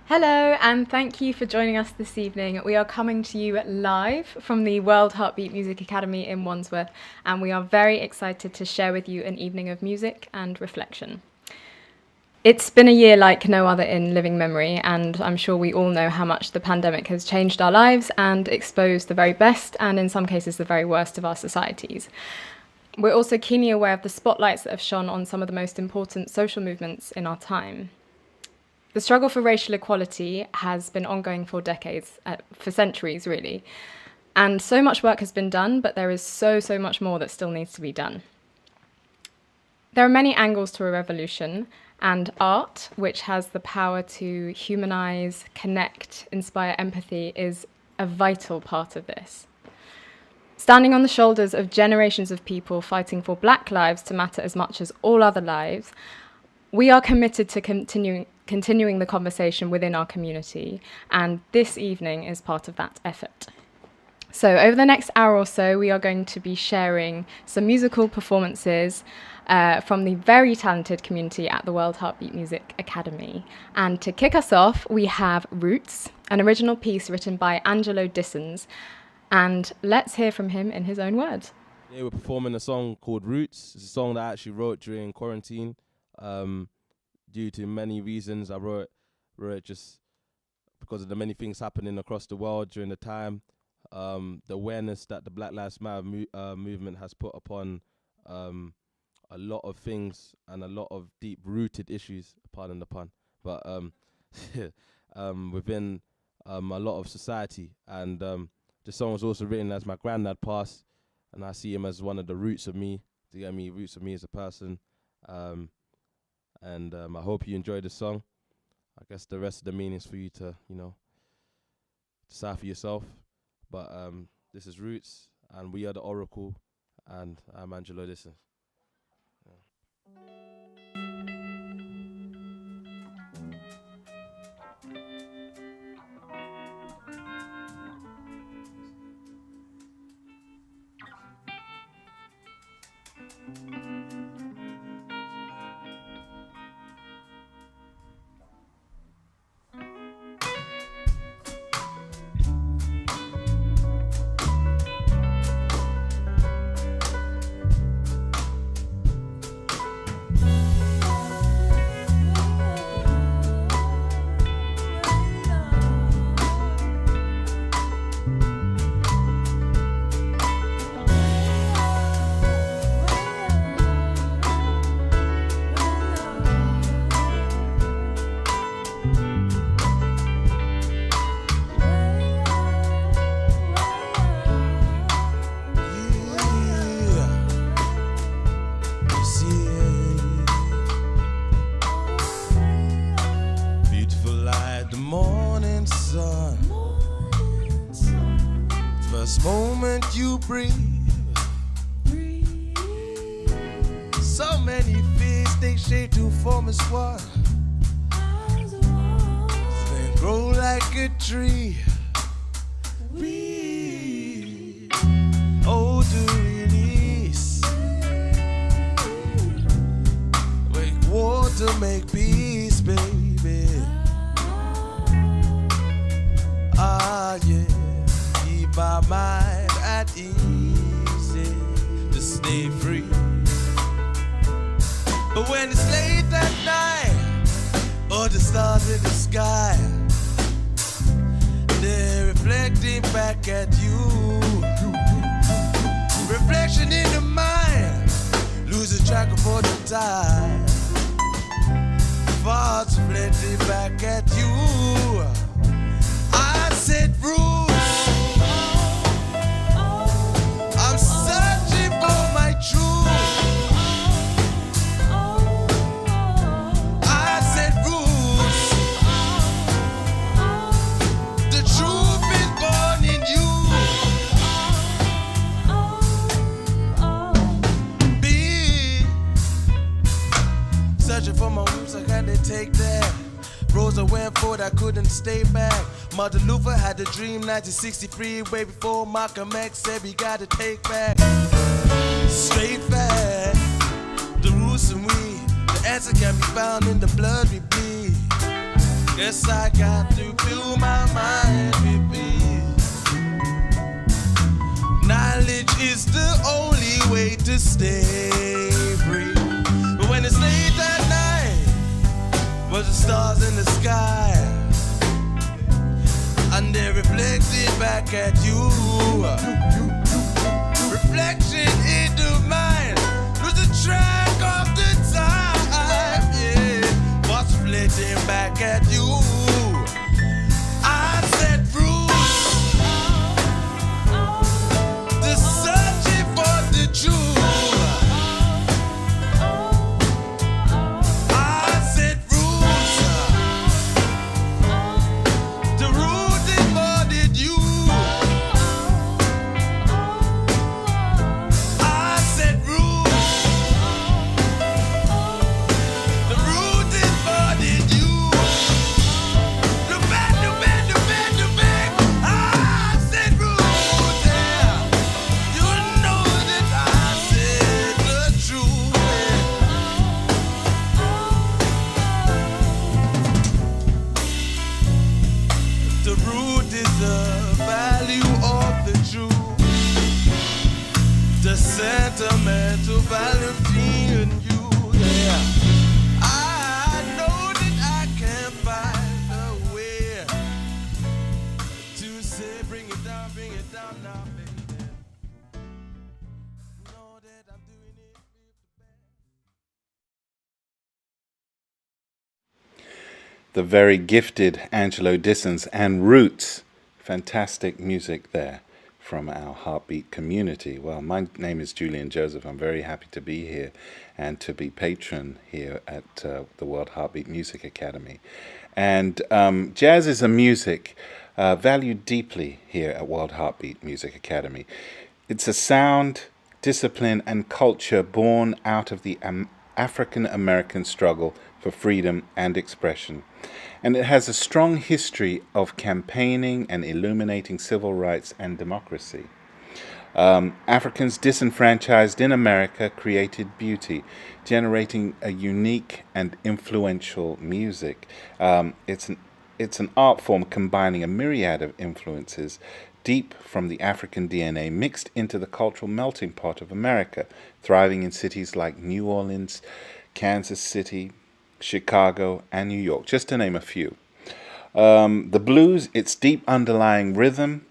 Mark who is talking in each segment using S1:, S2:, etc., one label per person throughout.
S1: Hello, and thank you for joining us this evening. We are coming to you live from the World Heartbeat Music Academy in Wandsworth, and we are very excited to share with you an evening of music and reflection. It's been a year like no other in living memory, and I'm sure we all know how much the pandemic has changed our lives and exposed the very best and in some cases the very worst of our societies. We're also keenly aware of the spotlights that have shone on some of the most important social movements in our time. The struggle for racial equality has been ongoing for decades, for centuries really. And so much work has been done, but there is so much more that still needs to be done. There are many angles to a revolution, and art, which has the power to humanize, connect, inspire empathy, is a vital part of this. Standing on the shoulders of generations of people fighting for Black lives to matter as much as all other lives, we are committed to continuing the conversation within our community, and this evening is part of that effort. So over the next hour or so, we are going to be sharing some musical performances from the very talented community at the World Heartbeat Music Academy. And to kick us off, we have Roots, an original piece written by Angelo Dissons, and let's hear from him in his own words.
S2: Yeah, we're performing a song called Roots. It's a song that I actually wrote during quarantine. Due to many reasons, I wrote it just because of the many things happening across the world during the time. The awareness that the Black Lives Matter movement has put upon a lot of things and a lot of deep-rooted issues, pardon the pun, but within a lot of society. And the song was also written as my granddad passed, and I see him as one of the roots of me, roots of me as a person. And I hope you enjoy the song. I guess the rest of the meanings for you to, decide for yourself. But this is Roots, and we are the Oracle, and I'm Angelo Dissons.
S3: Breathe. So many fears take shape to form as one. Then grow like a tree. Breathe. Oh, to release. Wake water, make peace, baby. Ah, yeah. Keep my mind at easy to stay free. But when it's late at night, or the stars in the sky, they're reflecting back at you. Reflection in the mind, losing track of all the time. Thoughts reflecting back at you. I said rules. I'm searching for my truth. I said roots. The truth is born in you. Be searching for my roots, I gotta take that. Roads I went for, I couldn't stay back. Martin Luther had a dream, 1963, way before Malcolm X said we gotta take back. Straight back, the roots and we, the answer can be found in the blood we bleed. Guess I got to fill my mind with peace. Knowledge is the only way to stay free. But when it's late at night, with the stars in the sky, and they're reflected back at you. Reflection in the mind, lose track of the time, yeah. What's reflecting back at you? I said roots, the searching for the truth. I said roots, the root embodied you. I said roots, the root embodied you. The back, the back, the back, the back. I said roots, yeah. You know that I said the truth, yeah. The root is the value of the truth, the sentimental value in you, yeah. I know that I can find a way to say, bring it down now, baby. Know that I'm doing it with the band.
S4: The very gifted Angelo Disson's and Roots. Fantastic music there from our Heartbeat community. Well, my name is Julian Joseph. I'm very happy to be here and to be patron here at the World Heartbeat Music Academy. And jazz is a music valued deeply here at World Heartbeat Music Academy. It's a sound, discipline, and culture born out of the African American struggle for freedom and expression. And it has a strong history of campaigning and illuminating civil rights and democracy. Africans disenfranchised in America created beauty, generating a unique and influential music. It's an art form combining a myriad of influences deep from the African DNA mixed into the cultural melting pot of America, thriving in cities like New Orleans, Kansas City, Chicago, and New York, just to name a few. The blues, its deep underlying rhythm,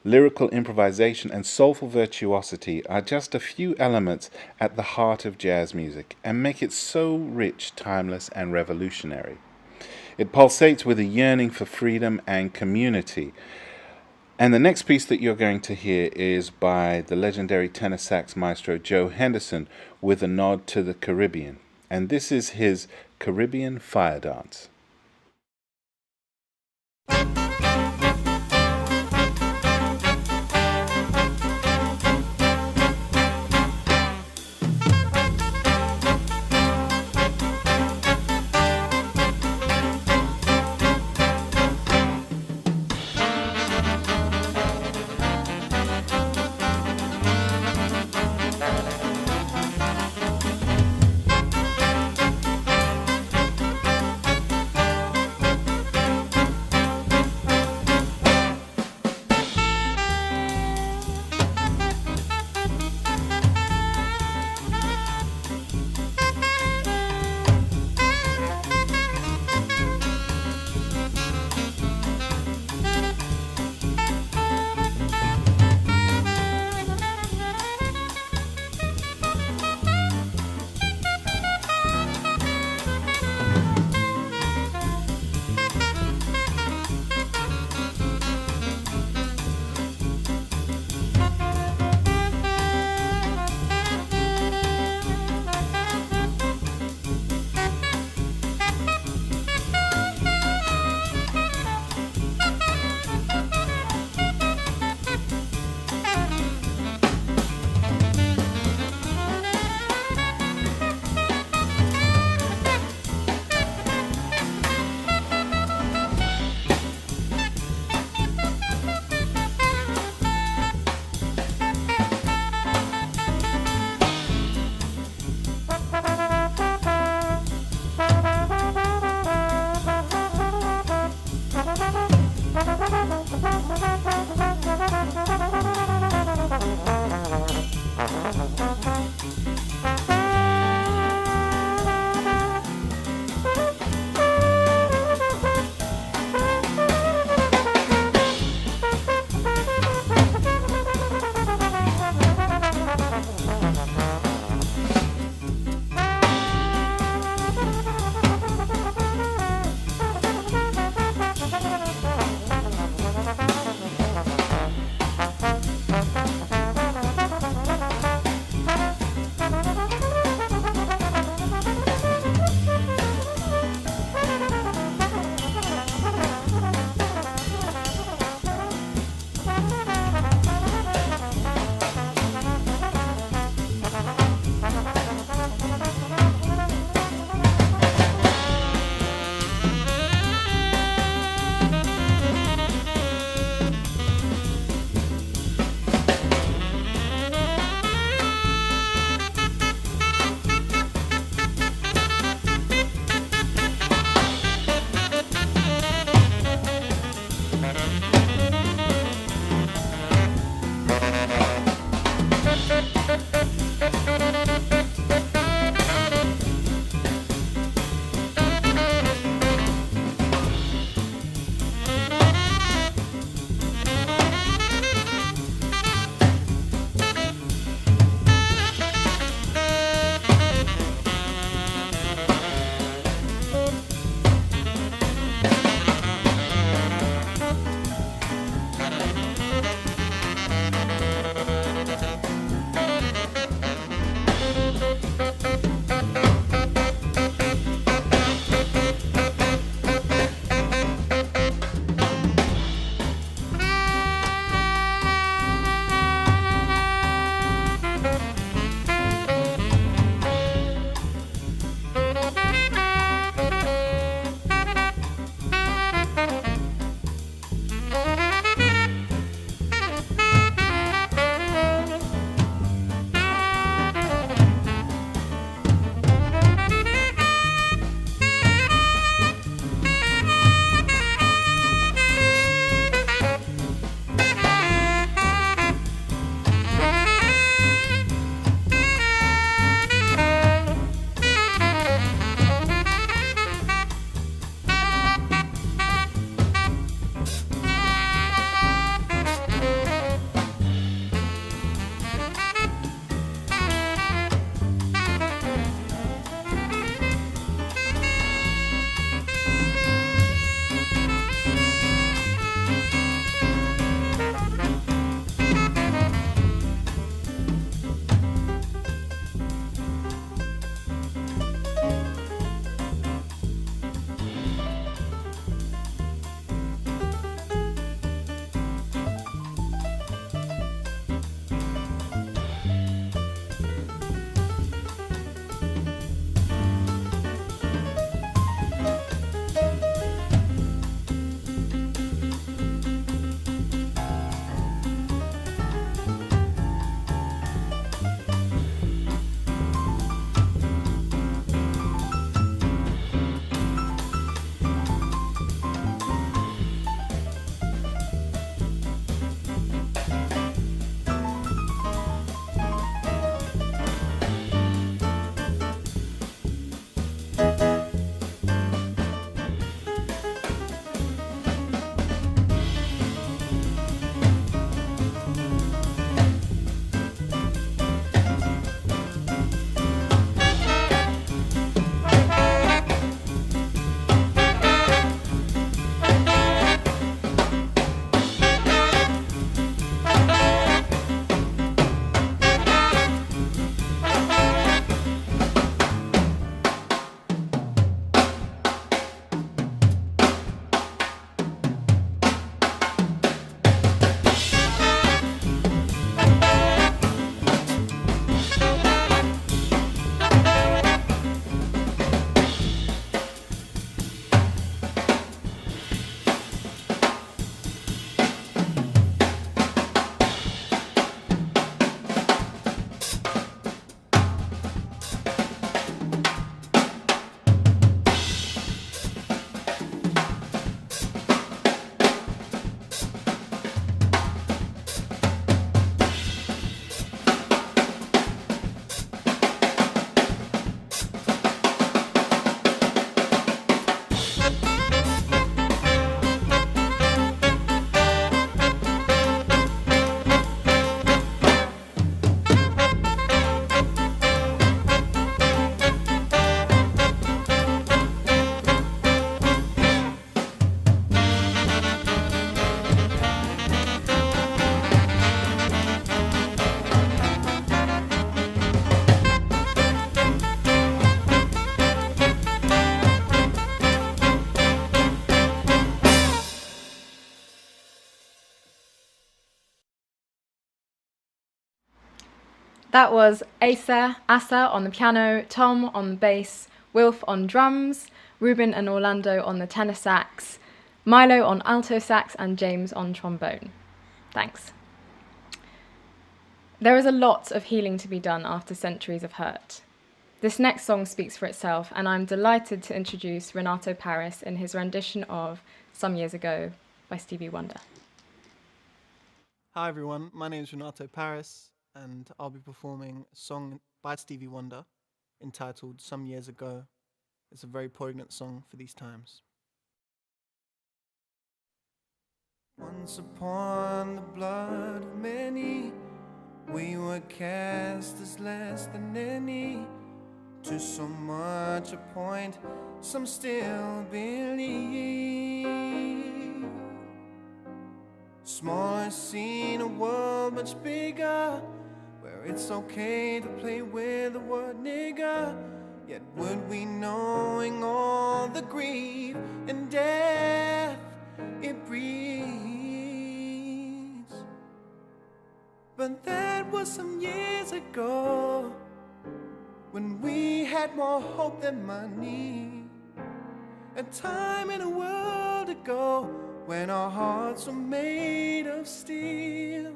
S4: lyrical improvisation, and soulful virtuosity are just a few elements at the heart of jazz music and make it so rich, timeless, and revolutionary. It pulsates with a yearning for freedom and community. And the next piece that you're going to hear is by the legendary tenor sax maestro Joe Henderson with a nod to the Caribbean. And this is his Caribbean Fire Dance.
S1: That was Asa on the piano, Tom on the bass, Wilf on drums, Ruben and Orlando on the tenor sax, Milo on alto sax, and James on trombone. Thanks. There is a lot of healing to be done after centuries of hurt. This next song speaks for itself, and I'm delighted to introduce Renato Paris in his rendition of Some Years Ago by Stevie Wonder.
S5: Hi everyone, my name is Renato Paris, and I'll be performing a song by Stevie Wonder entitled Some Years Ago. It's a very poignant song for these times.
S3: Once upon the blood of many, we were cast as less than any. To so much a point, some still believe. Smaller scene, a world much bigger, where it's okay to play with the word nigger. Yet would we, knowing all the grief and death it breeds? But that was some years ago, when we had more hope than money. A time in a world ago, when our hearts were made of steel.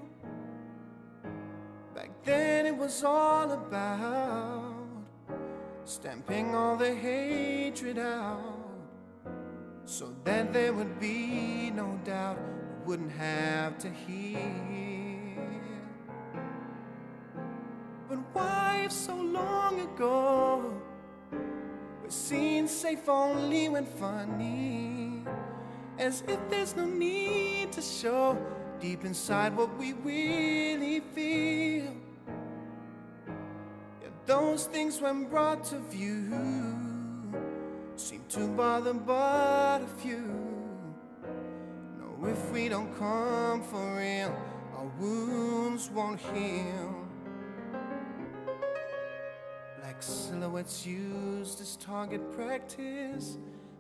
S3: Back then it was all about stamping all the hatred out, so that there would be no doubt we wouldn't have to hear. But why, if so long ago, we're seen safe only when funny, as if there's no need to show deep inside what we really feel. Yet those things, when brought to view, seem to bother but a few. No, if we don't come for real, our wounds won't heal. Black silhouettes used as target practice.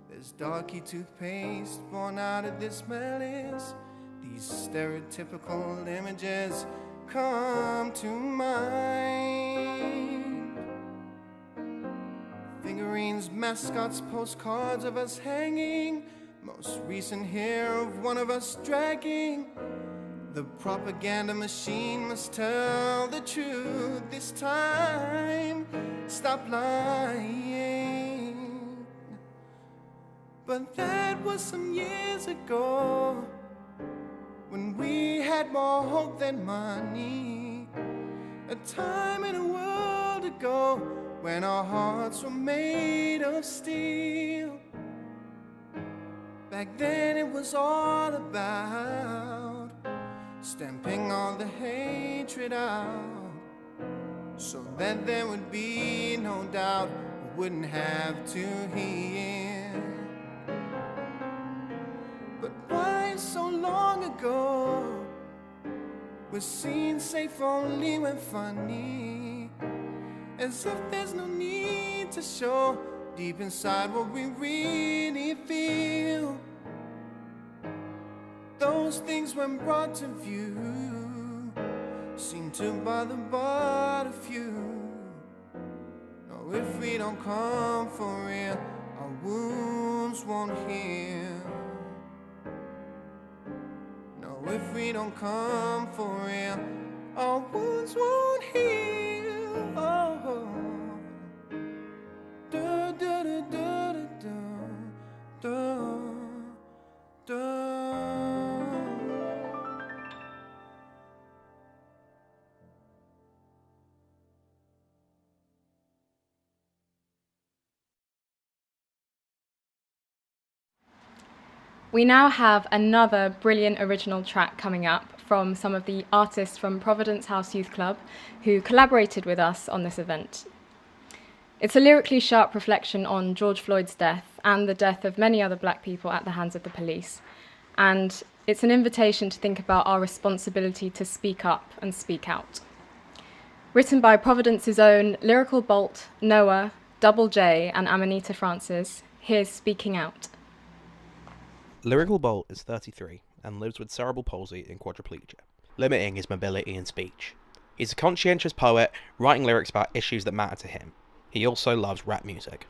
S3: There's darky toothpaste born out of this malice. These stereotypical images come to mind. Figurines, mascots, postcards of us hanging. Most recent here of one of us dragging. The propaganda machine must tell the truth this time. Stop lying. But that was some years ago, when we had more hope than money. A time in a world ago, when our hearts were made of steel. Back then it was all about stamping all the hatred out, so that there would be no doubt we wouldn't have to hear. But why so long ago, we're seen safe only when funny, as if there's no need to show deep inside what we really feel. Those things, when brought to view, seem to bother but a few. No, if we don't come for real, our wounds won't heal. No, if we don't come for real, our wounds won't heal. Oh, da da da da da da da.
S1: We now have another brilliant original track coming up from some of the artists from Providence House Youth Club who collaborated with us on this event. It's a lyrically sharp reflection on George Floyd's death and the death of many other black people at the hands of the police. And it's an invitation to think about our responsibility to speak up and speak out. Written by Providence's own Lyrical Bolt, Noah, Double J, and Amanita Francis, here's Speaking Out.
S6: Lyrical Bolt is 33 and lives with cerebral palsy and quadriplegia, limiting his mobility and speech. He's a conscientious poet, writing lyrics about issues that matter to him. He also loves rap music.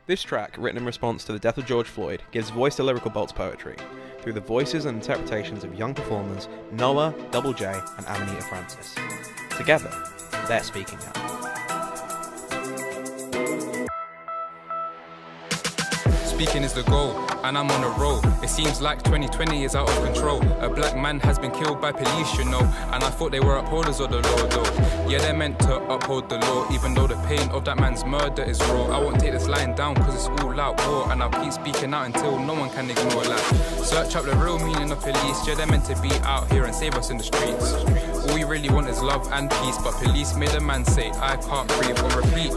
S6: This track, written in response to the death of George Floyd, gives voice to Lyrical Bolt's poetry, through the voices and interpretations of young performers Noah, Double J, and Amanita Francis. Together, they're speaking out.
S7: Speaking is the goal, and I'm on a roll. It seems like 2020 is out of control. A black man has been killed by police, you know, and I thought they were upholders of the law, though. Yeah, they're meant to uphold the law, even though the pain of that man's murder is raw. I won't take this line down, cause it's all out war, and I'll keep speaking out until no one can ignore that. Search up the real meaning of police. Yeah, they're meant to be out here and save us in the streets. All we really want is love and peace, but police made a man say, I can't breathe, or repeat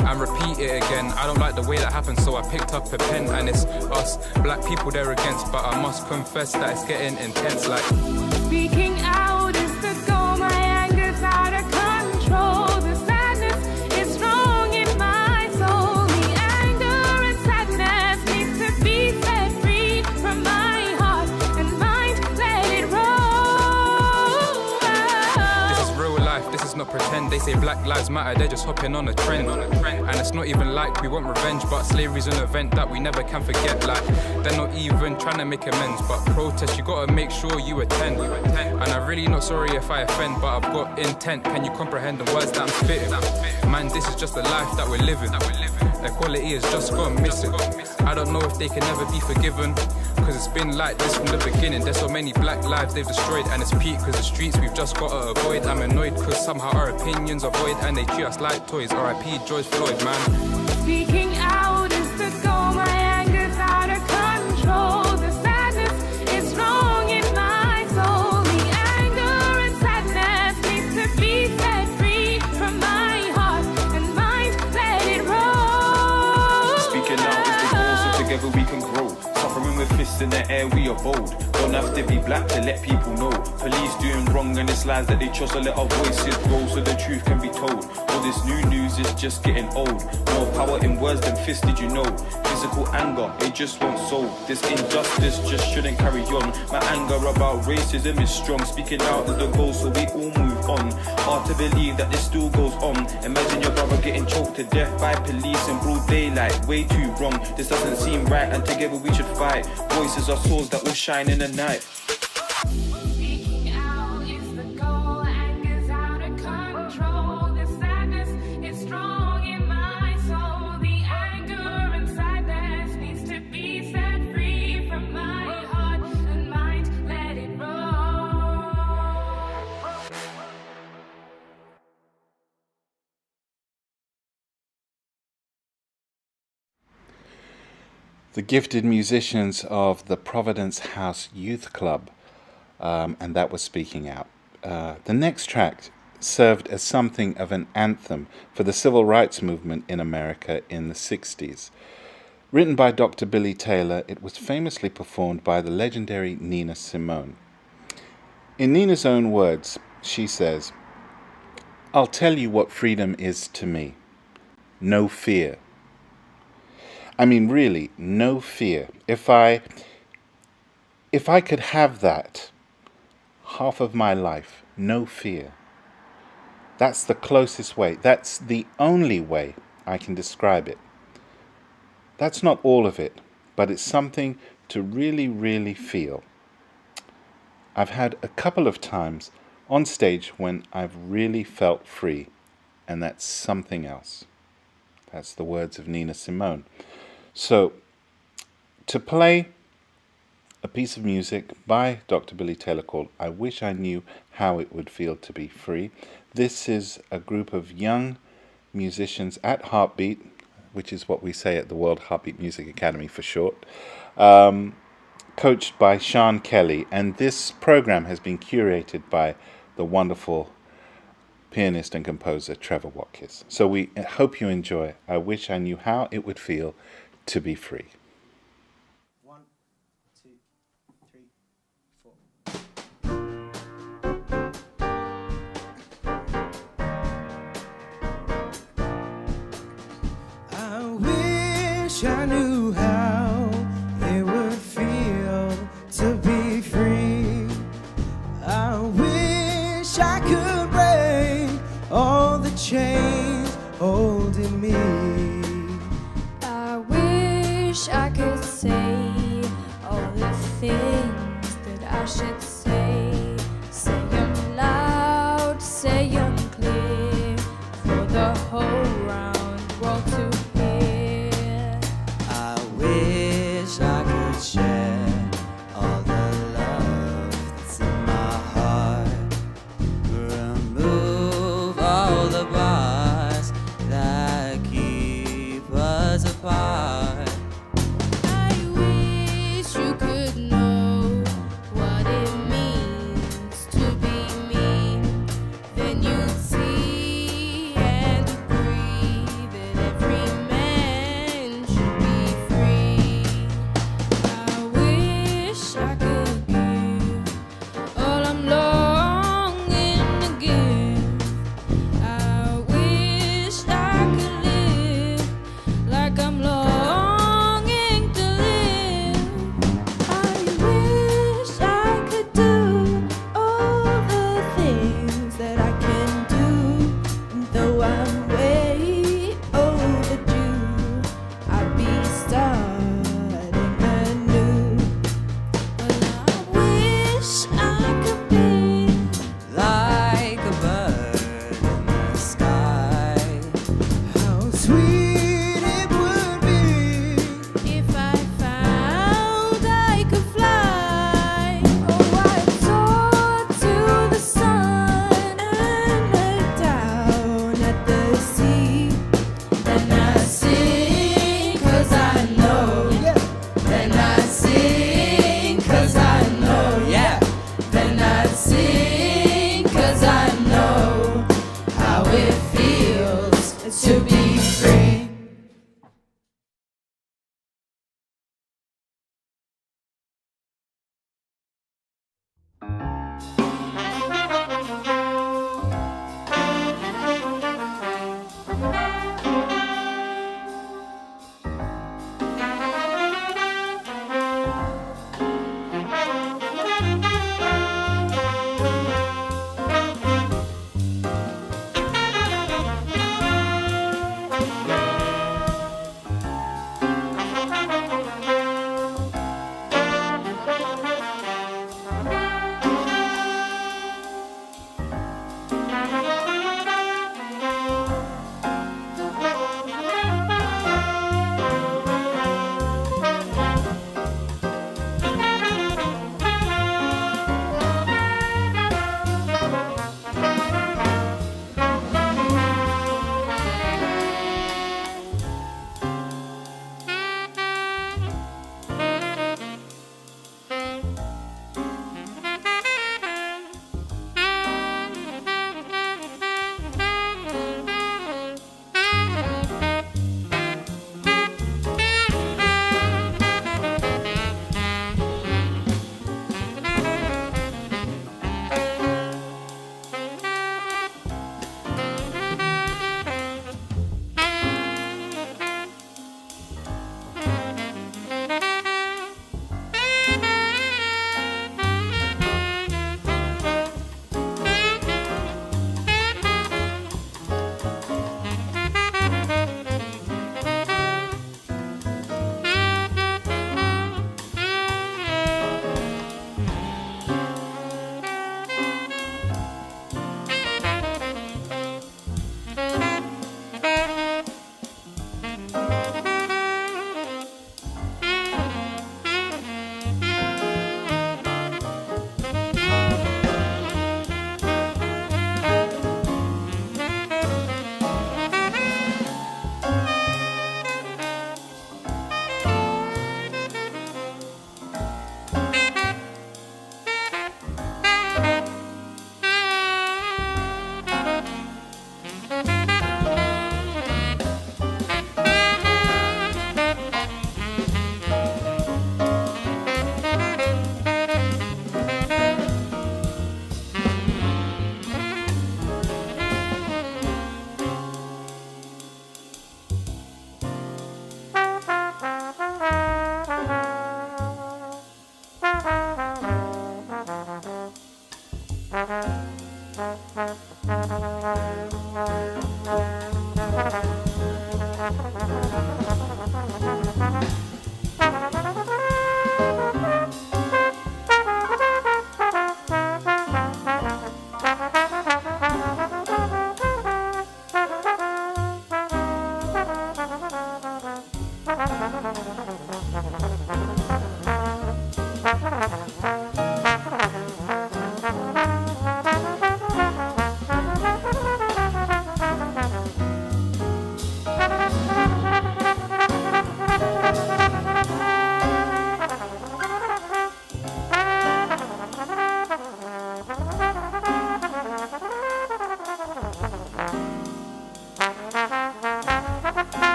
S7: and repeat it again. I don't like the way that happened, so I picked up a pen, and it's us black people they're against, but I must confess that it's getting intense. Like,
S8: speaking out is the goal, my anger's out of control. The sadness is strong in my soul. The anger and sadness needs to be set free from my heart and mind. Let it roll.
S7: this is real life, this is not pretend. They say Black Lives Matter, they're just hopping on a trend. And it's not even like we want revenge, but slavery's an event that we never can forget. Like, they're not even trying to make amends, but protest, you gotta make sure you attend. And I'm really not sorry if I offend, but I've got intent. Can you comprehend the words that I'm spitting? Man, this is just the life that we're living. Equality has just gone missing. I don't know if they can ever be forgiven, cause it's been like this from the beginning. There's so many black lives they've destroyed, and it's peak cause the streets we've just gotta avoid. I'm annoyed cause somehow our opinions are void, and they treat us like toys. R.I.P. George Floyd, man.
S8: Speaking out is the goal, my anger's out of control. The sadness is strong in my soul. The anger and sadness needs to be set free from my heart and mind. Let it roll.
S9: Speaking out is the goal, so together we can grow. Suffering with fists in the air, we are bold. Don't have to be black to let people know. Police doing wrong and it's lies that they trust, to let our voices grow so the truth can be told. All this new news is just getting old. More power in words than fists, did you know? Physical anger, it just won't solve. This injustice just shouldn't carry on. My anger about racism is strong. Speaking out is the goal, so we all move on. Hard to believe that this still goes on. Imagine your brother getting choked to death by police in broad daylight. Way too wrong, this doesn't seem right, and together we should fight. Voices are swords that will shine in the night.
S8: Speaking out is the goal, anger's out of control. The sadness is strong in my soul. The anger and sadness needs to be set free from my heart and mind. Let it roll.
S4: The gifted musicians of the Providence House Youth Club, and that was Speaking Out. The next track served as something of an anthem for the civil rights movement in America in the 60s. Written by Dr. Billy Taylor, it was famously performed by the legendary Nina Simone. In Nina's own words, she says, "I'll tell you what freedom is to me. No fear. I mean, really, no fear. If I could have that half of my life, no fear. That's the closest way. That's the only way I can describe it. That's not all of it, but it's something to really, really feel. I've had a couple of times on stage when I've really felt free, and that's something else." That's the words of Nina Simone. So, to play a piece of music by Dr. Billy Taylor called I Wish I Knew How It Would Feel to Be Free. This is a group of young musicians at Heartbeat, which is what we say at the World Heartbeat Music Academy for short, coached by Sean Kelly. And this program has been curated by the wonderful pianist and composer Trevor Watkis. So we hope you enjoy I Wish I Knew How It Would Feel to Be Free.
S10: 1, 2, 3, 4. I wish I knew how it would feel to be free. I wish I could break
S8: things that I should say. Say 'em loud, say 'em clear, for the whole round world to hear.
S10: I wish I could share all the love that's in my heart. Remove all the bars that keep us apart.
S8: I wish you could know what it means to be me. Then you'd see and agree that every man should be free. I wish I could give all I'm longing to give. I wish I could live like I'm longing to live. I wish I could do all the things that I can do. And though I'm way overdue, I'd be starting anew. Well, I wish I could be
S10: Like a bird in the sky. How sweet it would be.
S8: if I found I could fly. Oh, I'd soar to the sun and look down at the sea. Then I sing 'cause I know. Then I sing 'cause I know.
S10: Yeah.
S8: Then I sing 'cause I know how it feels to be free.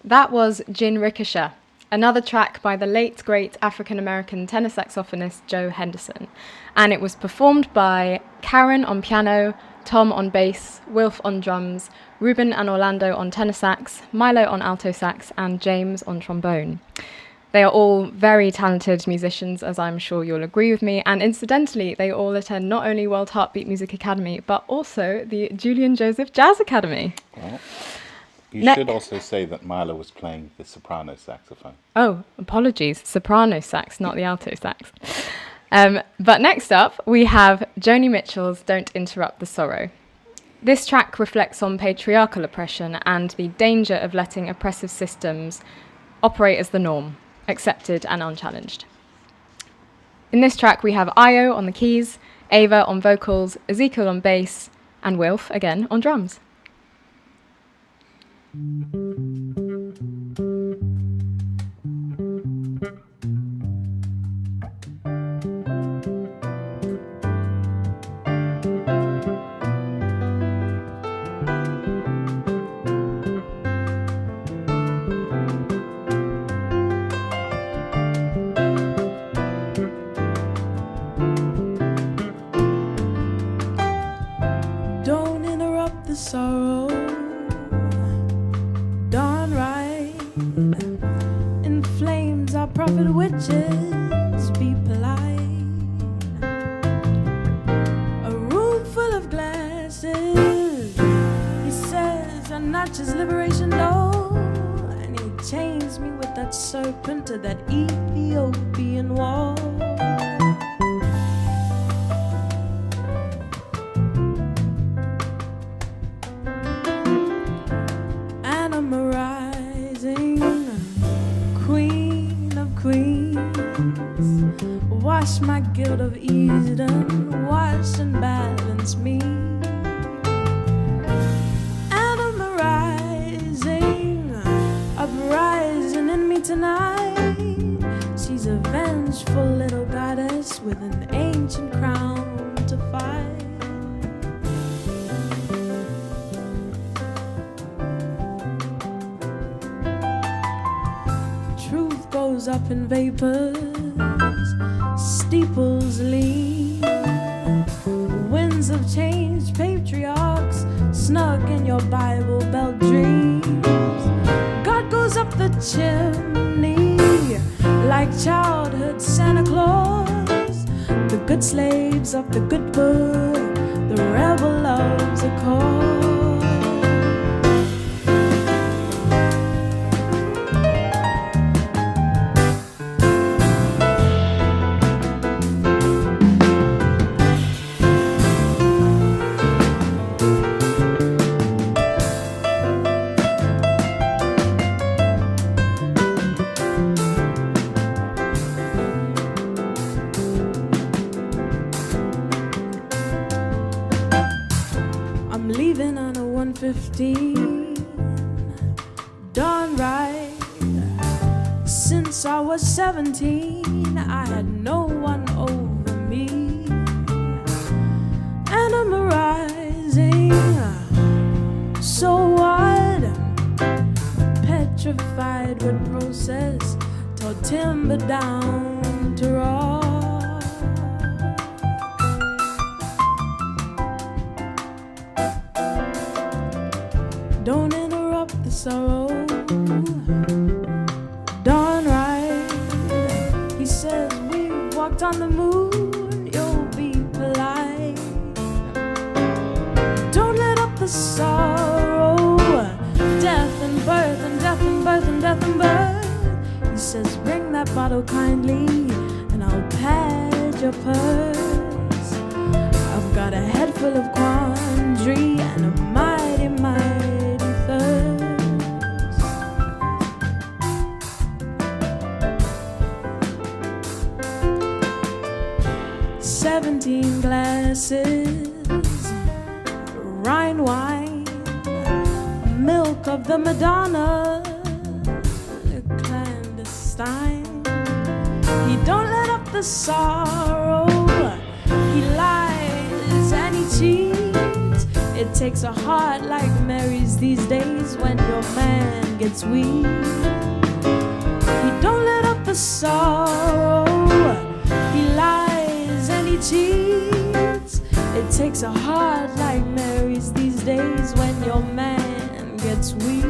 S1: That was Jin Rikisha, another track by the late great African-American tenor saxophonist Joe Henderson, and it was performed by Karen on piano, Tom on bass, Wilf on drums, Ruben and Orlando on tenor sax, Milo on alto sax, and James on trombone. They are all very talented musicians, as I'm sure you'll agree with me, and incidentally, they all attend not only World Heartbeat Music Academy, but also the Julian Joseph Jazz Academy.
S4: Well, you should also say that Milo was playing the soprano saxophone.
S1: Oh, apologies, soprano sax, not the alto sax. But next up, we have Joni Mitchell's Don't Interrupt the Sorrow. This track reflects on patriarchal oppression and the danger of letting oppressive systems operate as the norm, accepted and unchallenged. In this track, we have Ayo on the keys, Ava on vocals, Ezekiel on bass, and Wilf, again, on drums.
S11: Don't interrupt the sorrow, darn right. In flames our prophet witches, be polite. A room full of glasses, he says, and not just liberation, no. And he chains me with that serpent to that Ethiopian wall. Wash my guilt of Eden, wash and balance me. And I'm rising, uprising in me tonight. She's a vengeful little goddess with an ancient crown to fight. Truth goes up in vapors, steeples lean, winds of change, patriarchs snug in your Bible Belt dreams. God goes up the chimney like childhood Santa Claus. The good slaves of the good book, the rebel loves a cause. Darn right. Since I was 17, I had no one over me. And I'm rising. So what? Petrified with process, tore timber down to raw. Don't interrupt the sorrow, darn right. He says we walked on the moon, you'll be polite. Don't let up the sorrow, death and birth and death and birth and death and birth. He says bring that bottle kindly and I'll pad your purse. I've got a head full of quandary and a mighty, mighty 17 glasses, Rhine wine, milk of the Madonna, clandestine. He don't let up the sorrow, he lies and he cheats. It takes a heart like Mary's these days when your man gets weak. He don't let up a sorrow, he lies and he cheats. It takes a heart like Mary's these days when your man gets weak.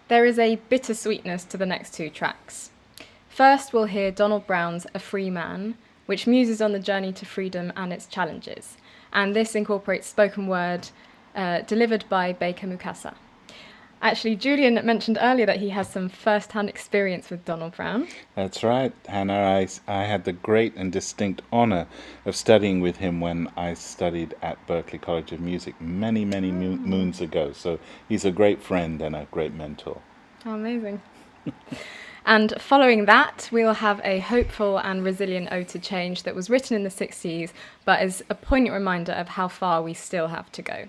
S1: There is a bittersweetness to the next two tracks. First, we'll hear Donald Brown's A Free Man, which muses on the journey to freedom and its challenges. And this incorporates spoken word delivered by Baker Mukasa. Actually, Julian mentioned earlier that he has some first-hand experience with Donald Brown.
S4: That's right, Hannah. I had the great and distinct honor of studying with him when I studied at Berklee College of Music many moons ago. So he's a great friend and a great mentor.
S1: Oh, amazing. And following that, we'll have a hopeful and resilient ode to change that was written in the 60s, but is a poignant reminder of how far we still have to go.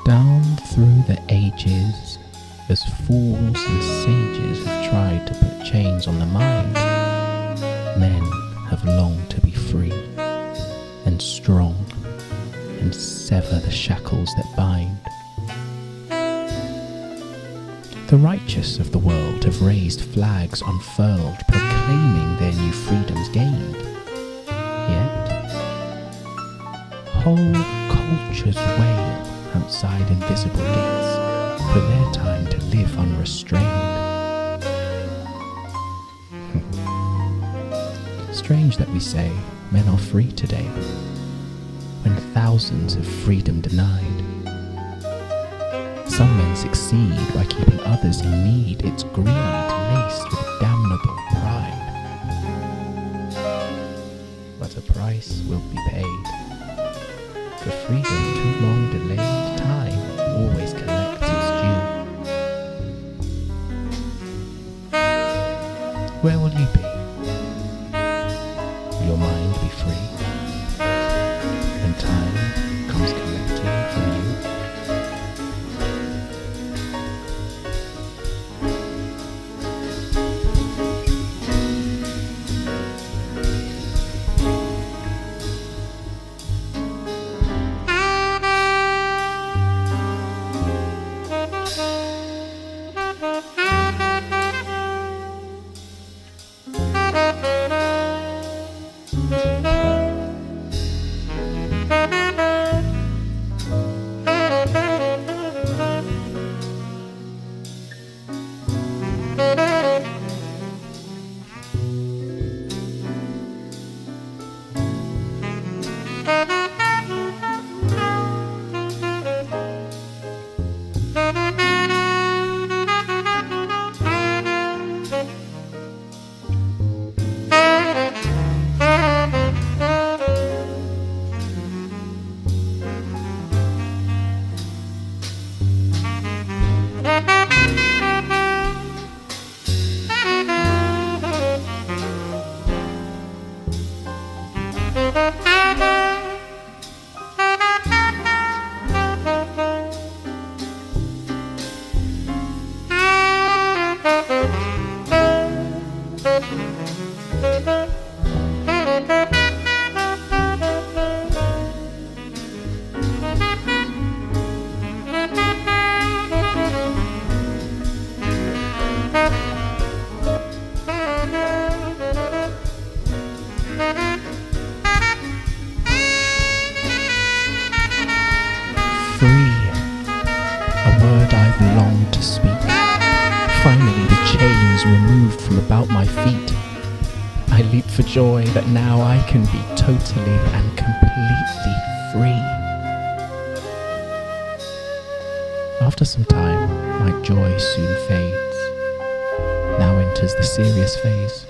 S12: Down through the ages, as fools and sages have tried to put chains on the mind, men have longed to be free and strong and sever the shackles that bind. The righteous of the world have raised flags unfurled, proclaiming claiming their new freedoms gained. Yet, whole cultures wail outside invisible gates for their time to live unrestrained. Strange that we say men are free today, when thousands have freedom denied. Some men succeed by keeping others in need. It's greed laced with damnable pride. But a price will be paid. For freedom too long delayed, time always collects its due. Where will you be? Your mind be free, and time comes collecting from you. Removed from about my feet, I leap for joy that now I can be totally and completely free. After some time, my joy soon fades. Now enters the serious phase.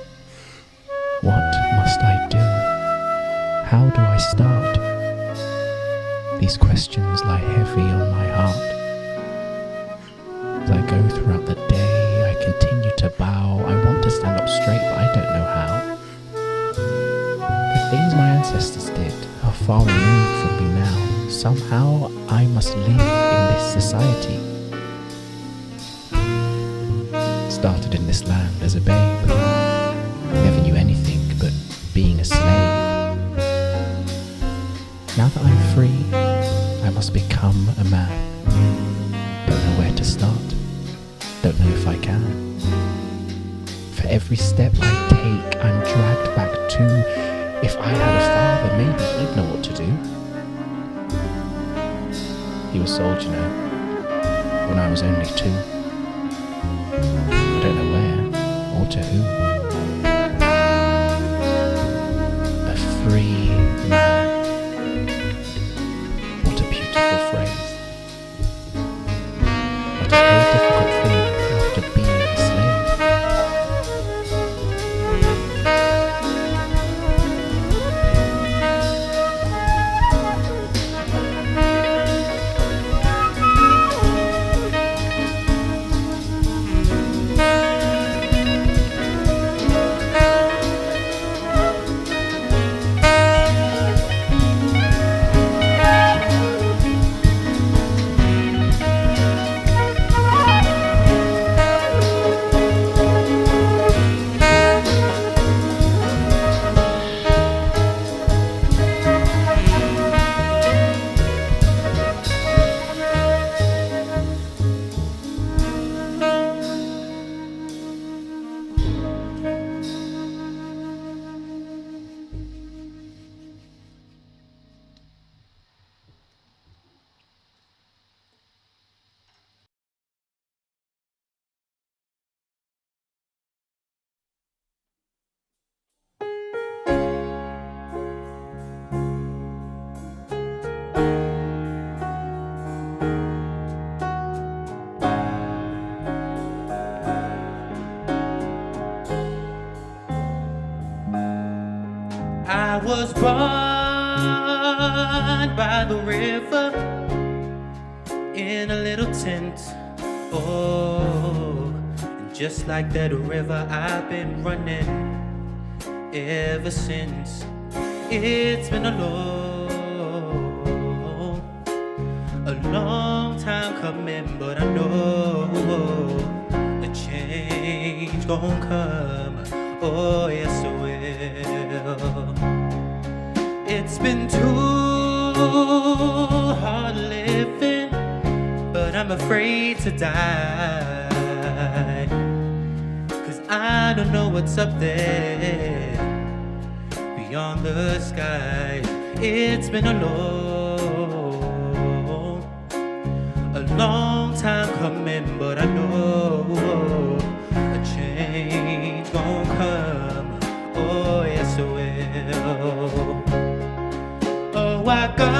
S12: What must I do? How do I start? These questions lie heavy on my heart. As I go throughout the day, I continue to bow. I want to stand up straight, but I don't know how. The things my ancestors did are far removed from me now. Somehow I must live in this society. Started in this land as a babe. Never knew anything but being a slave. Now that I'm free, I must become a man. Don't know where to start. Don't know if I can. For every step I take, I'm dragged back to, if I had a father, maybe he'd know what to do. He was sold, you know, when I was only 2. I don't know where, or to who. A free man. What a beautiful phrase. What a very difficult thing after being a slave.
S10: river in a little tent. Oh, and just like that river, I've been running ever since. It's been a long time coming, but I know a change gon' come. Oh, yes, it will. It's been too hard living, but I'm afraid to die, 'cause I don't know what's up there beyond the sky. It's been a long time coming, but I know a change gon' come. Oh, yes, it will. Oh, I go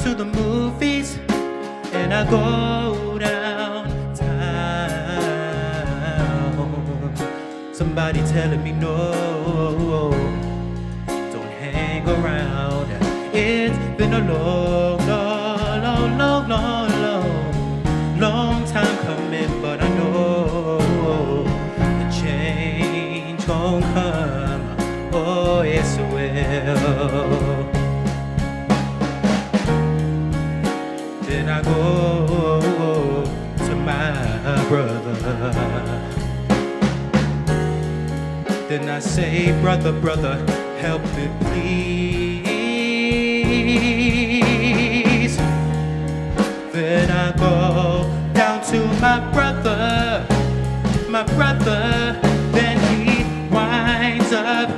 S10: to the movies and I go downtown. Somebody telling me no, don't hang around. It's been a long time coming, but I know the change gon' come. Oh, yes, it will. Then I go to my brother. Then I say, brother, help me please. Then I go down to my brother, then he winds up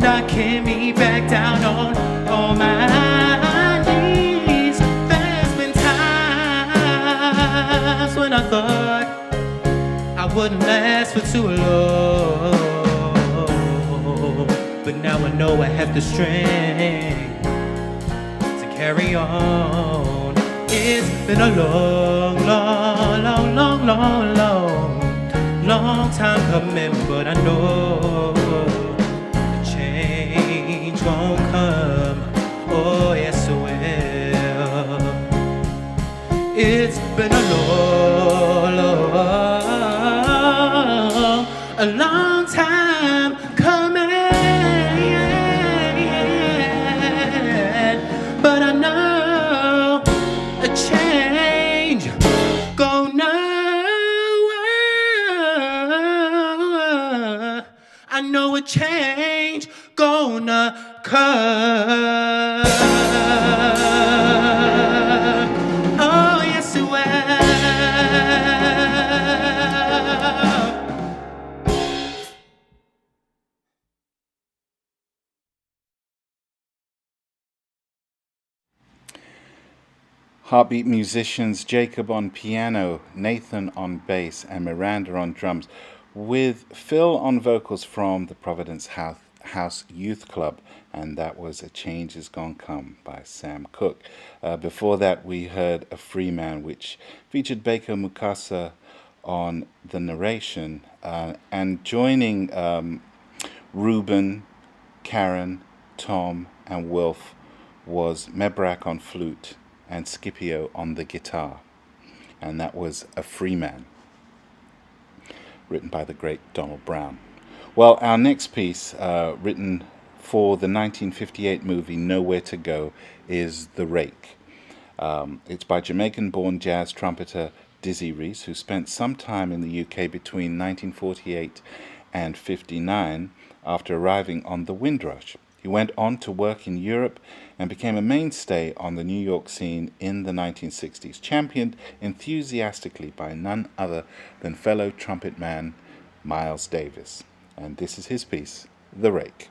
S10: knocking me back down on my knees. There's been times when I thought I wouldn't last for too long, but now I know I have the strength to carry on. It's been a long time coming, but I know the change gon' come. Oh, yes, it will. It's been a long time coming, but I know a change gonna. I know a change gonna come. Oh, yes, it will.
S4: Heartbeat musicians Jacob on piano, Nathan on bass, and Miranda on drums, with Phil on vocals from the Providence House Youth Club, and that was A Change Is Gone Come by Sam Cooke. Before that, we heard A Free Man, which featured Baker Mukasa on the narration, and joining Ruben, Karen, Tom, and Wilf was Mebrak on flute and Scipio on the guitar, and that was A Free Man, written by the great Donald Brown. Well, our next piece, written for the 1958 movie Nowhere to Go, is The Rake. It's by Jamaican-born jazz trumpeter Dizzy Reese, who spent some time in the UK between 1948 and 59 after arriving on the Windrush. He went on to work in Europe and became a mainstay on the New York scene in the 1960s, championed enthusiastically by none other than fellow trumpet man Miles Davis. And this is his piece, The Rake.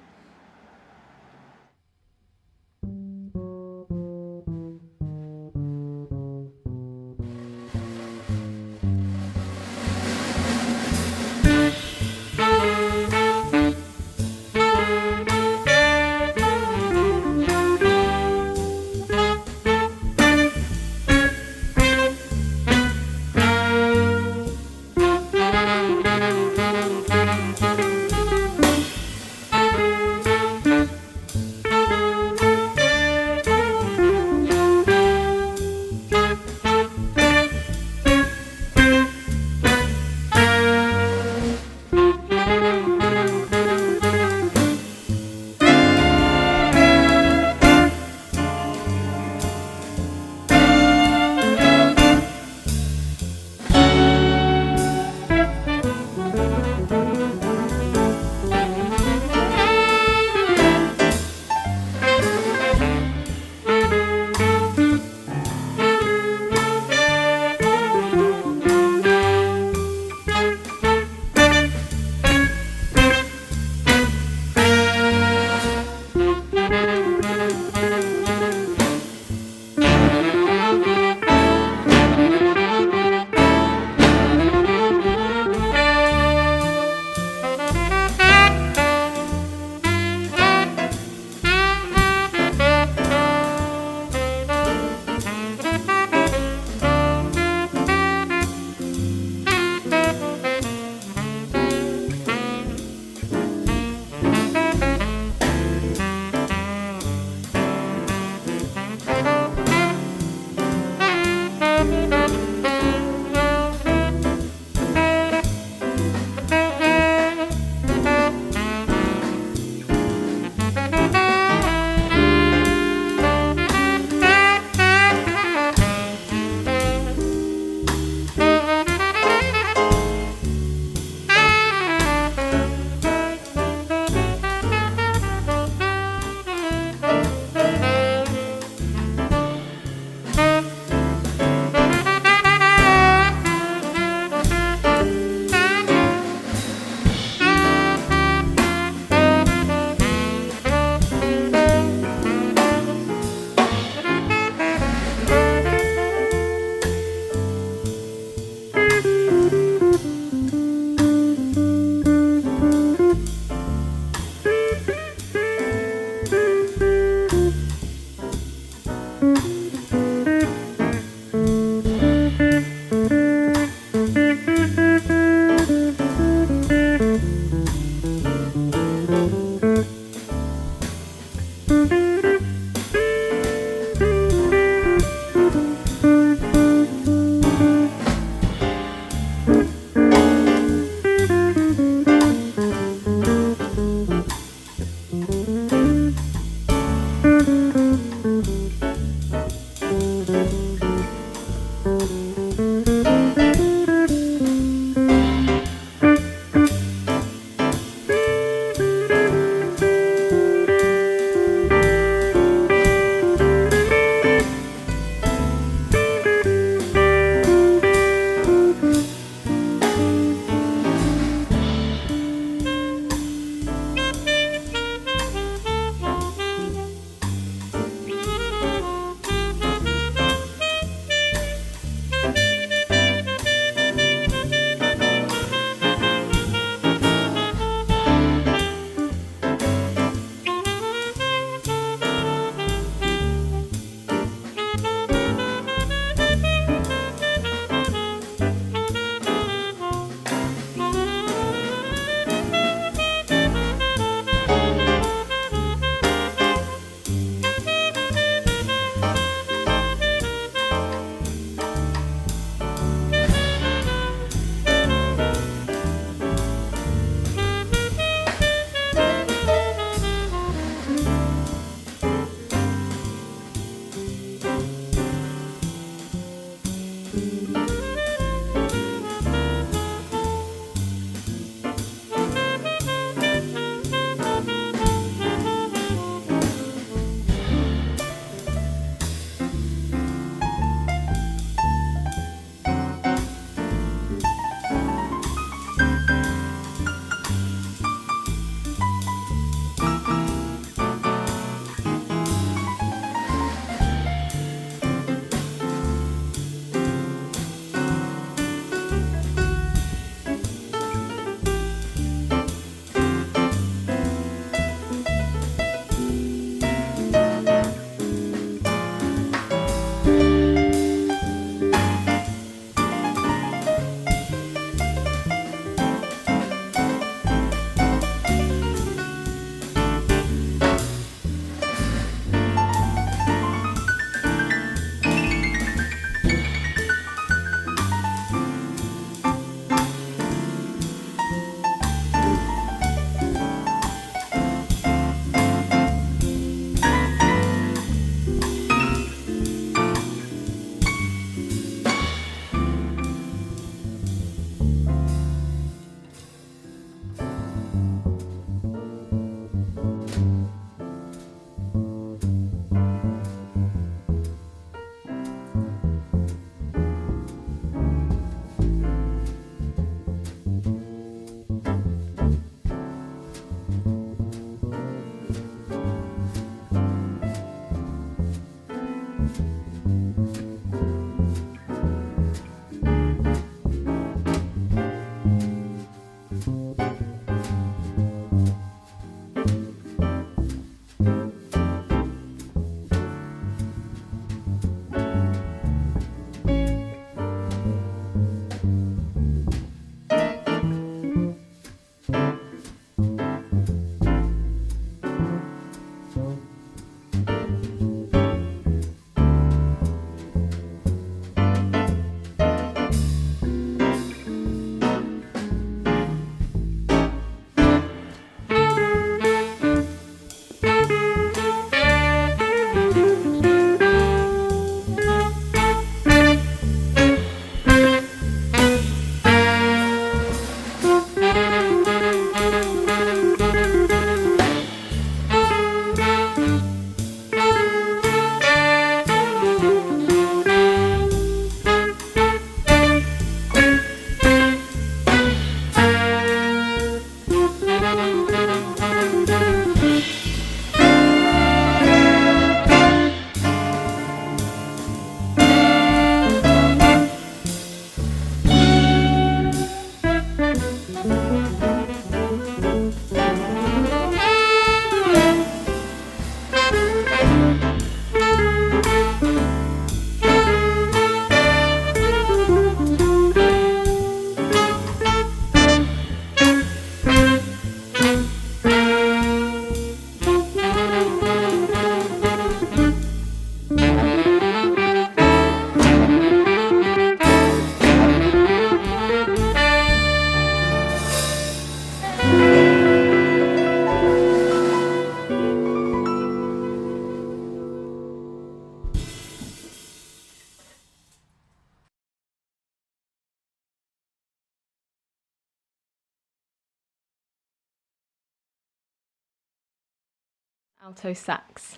S1: Alto sax.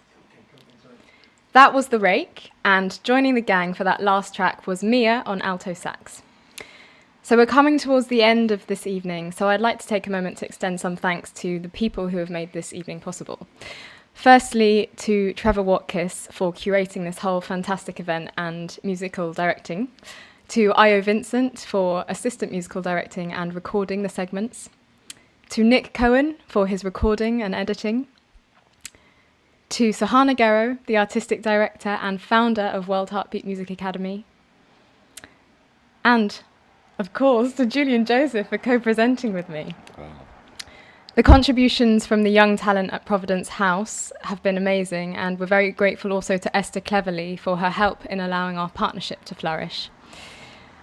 S1: That was The Rake, and joining the gang for that last track was Mia on alto sax. So we're coming towards the end of this evening, so I'd like to take a moment to extend some thanks to the people who have made this evening possible. Firstly, to Trevor Watkis for curating this whole fantastic event and musical directing, to Ayo Vincent for assistant musical directing and recording the segments, to Nick Cohen for his recording and editing, to Sahana Gero, the artistic director and founder of World Heartbeat Music Academy, and, of course, to Julian Joseph for co-presenting with me.
S4: Wow.
S1: The contributions from the young talent at Providence House have been amazing, and we're very grateful also to Esther Cleverly for her help in allowing our partnership to flourish.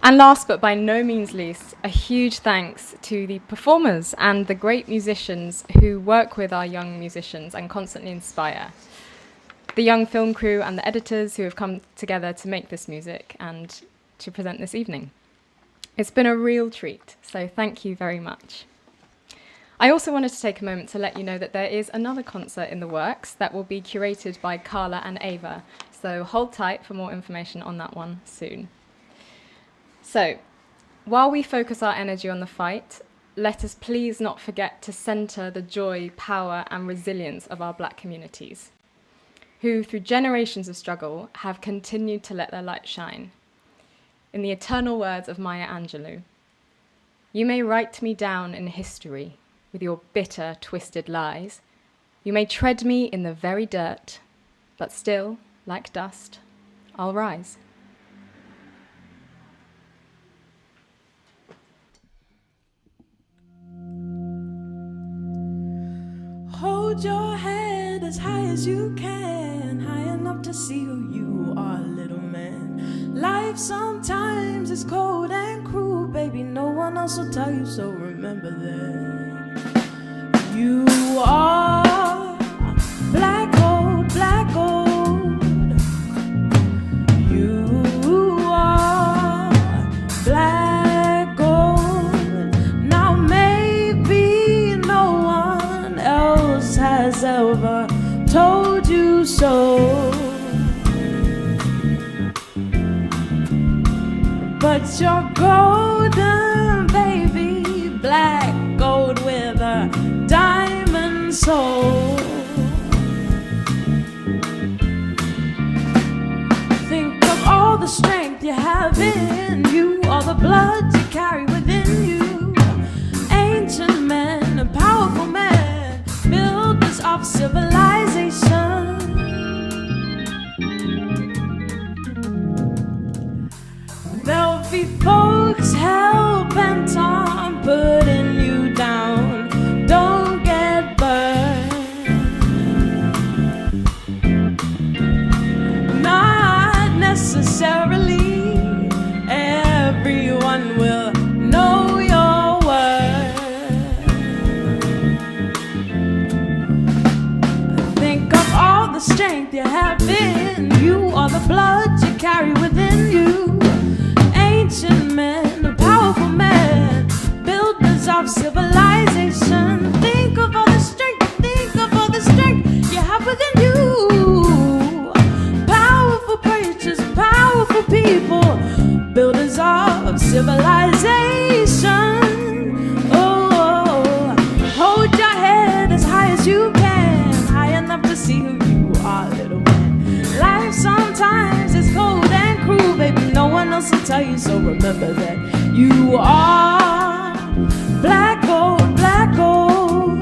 S1: And last but by no means least, a huge thanks to the performers and the great musicians who work with our young musicians and constantly inspire. The young film crew and the editors who have come together to make this music and to present this evening. It's been a real treat, so thank you very much. I also wanted to take a moment to let you know that there is another concert in the works that will be curated by Carla and Ava, so hold tight for more information on that one soon. So, while we focus our energy on the fight, let us please not forget to centre the joy, power and resilience of our Black communities, who through generations of struggle have continued to let their light shine. In the eternal words of Maya Angelou, "You may write me down in history with your bitter, twisted lies. You may tread me in the very dirt, but still, like dust, I'll rise."
S11: Hold your head as high as you can, high enough to see who you are, little man. Life sometimes is cold and cruel, baby, no one else will tell you, so remember that. You are black gold, black gold. You are black gold. Now maybe no one else has ever told you so, but you're golden, baby, black gold with a diamond soul. Think of all the strength you have in you, all the blood you carry within you. Ancient men and powerful men, builders of civilization. There'll be folks hell-bent on putting you down. Don't get burned. Not necessarily everyone will know your worth. Think of all the strength you have in you, all the blood you carry within you. Ancient men, powerful men, builders of civilization. Think of all the strength you have within you. Powerful preachers, powerful people, builders of civilization. Oh, hold your head as high as you can, high enough to see who you are, little man. Life sometimes is cold and cruel, baby, no one else will tell you, so remember that. You are black gold, black gold.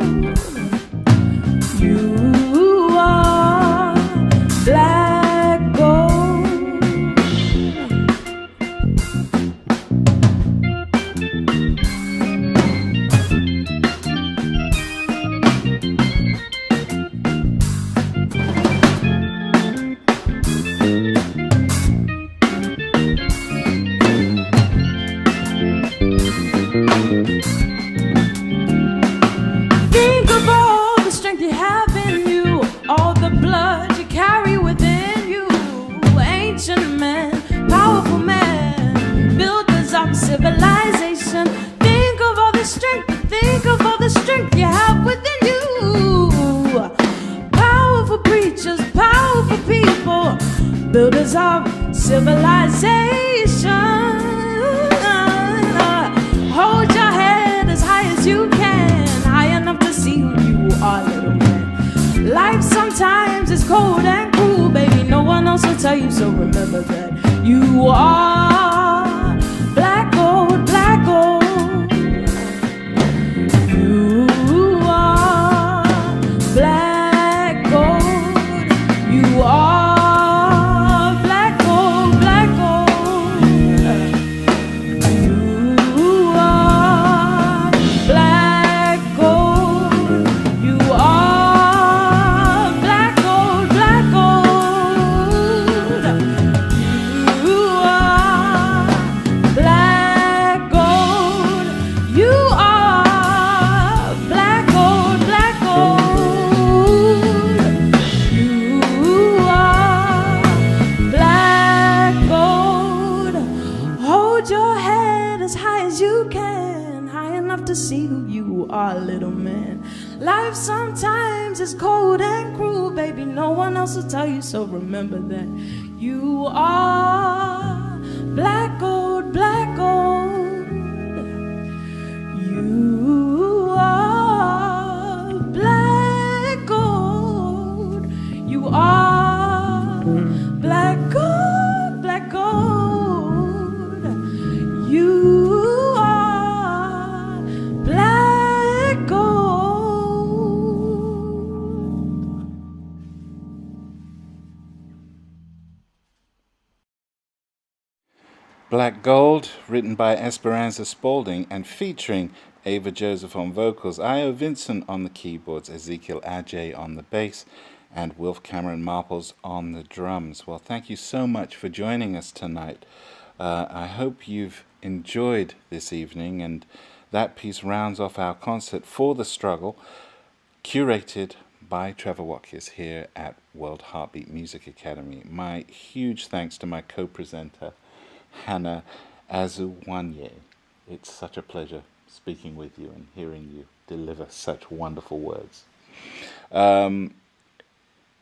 S11: You are black gold. civilization. Hold your head as high as you can, high enough to see who you are, little man. Life sometimes is cold and cruel, baby. No one else will tell you, so remember that you are black gold, black gold. You are black gold. You are black gold, black gold. You are black gold. You are black gold, black gold. You are black gold. You are black gold, black gold. You are black gold. Hold your head as high as you can, high enough to see who you are, little man. Life sometimes is cold and cruel, baby. No one else will tell you, so remember that you are black gold, black gold. You are black gold. You are black gold, black gold. You are black gold.
S4: Black Gold, written by Esperanza Spalding and featuring Ava Joseph on vocals, Ayo Vincent on the keyboards, Ezekiel Adjei on the bass, and Wilf Cameron Marples on the drums. Well, thank you so much for joining us tonight. I hope you've enjoyed this evening, and that piece rounds off our concert For the Struggle, curated by Trevor Watkis here at World Heartbeat Music Academy. My huge thanks to my co-presenter, Hannah Azuonye. It's such a pleasure speaking with you and hearing you deliver such wonderful words.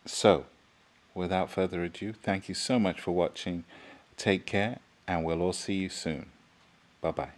S4: So, without further ado, thank you so much for watching. Take care, and we'll all see you soon. Bye-bye.